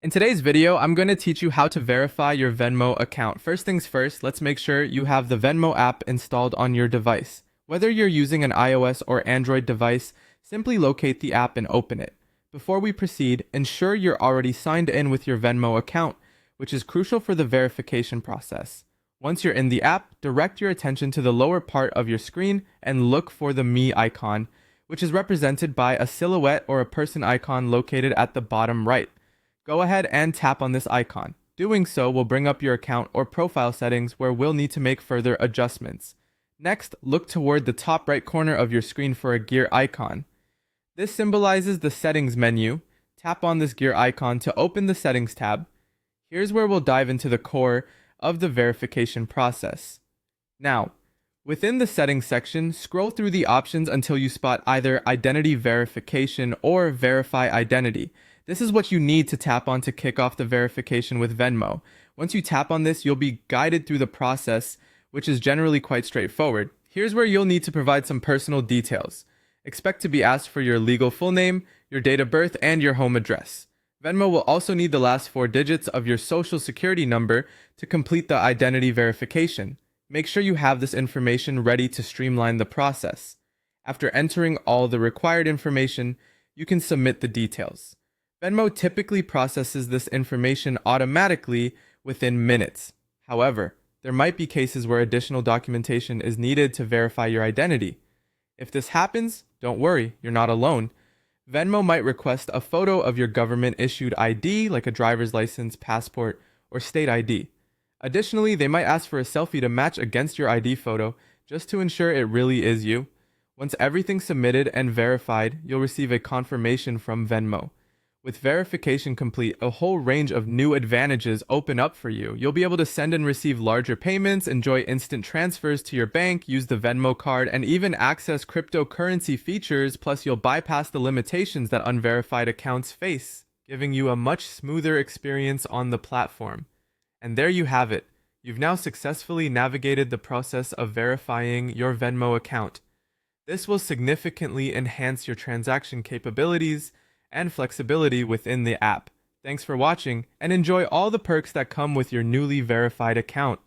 In today's video, I'm going to teach you how to verify your Venmo account. First things first, let's make sure you have the Venmo app installed on your device. Whether you're using an iOS or Android device, simply locate the app and open it. Before we proceed, ensure you're already signed in with your Venmo account, which is crucial for the verification process. Once you're in the app, direct your attention to the lower part of your screen and look for the Me icon, which is represented by a silhouette or a person icon located at the bottom right. Go ahead and tap on this icon. Doing so will bring up your account or profile settings where we'll need to make further adjustments. Next, look toward the top right corner of your screen for a gear icon. This symbolizes the settings menu. Tap on this gear icon to open the settings tab. Here's where we'll dive into the core of the verification process. Now, within the settings section, scroll through the options until you spot either identity verification or verify identity. This is what you need to tap on to kick off the verification with Venmo. Once you tap on this, you'll be guided through the process, which is generally quite straightforward. Here's where you'll need to provide some personal details. Expect to be asked for your legal full name, your date of birth, and your home address. Venmo will also need the last 4 digits of your social security number to complete the identity verification. Make sure you have this information ready to streamline the process. After entering all the required information, you can submit the details. Venmo typically processes this information automatically within minutes. However, there might be cases where additional documentation is needed to verify your identity. If this happens, don't worry, you're not alone. Venmo might request a photo of your government-issued ID, like a driver's license, passport, or state ID. Additionally, they might ask for a selfie to match against your ID photo, just to ensure it really is you. Once everything's submitted and verified, you'll receive a confirmation from Venmo. With verification complete, a whole range of new advantages open up for you. You'll be able to send and receive larger payments, enjoy instant transfers to your bank, use the Venmo card, and even access cryptocurrency features, plus you'll bypass the limitations that unverified accounts face, giving you a much smoother experience on the platform. And there you have it. You've now successfully navigated the process of verifying your Venmo account. This will significantly enhance your transaction capabilities and flexibility within the app. Thanks for watching, and enjoy all the perks that come with your newly verified account.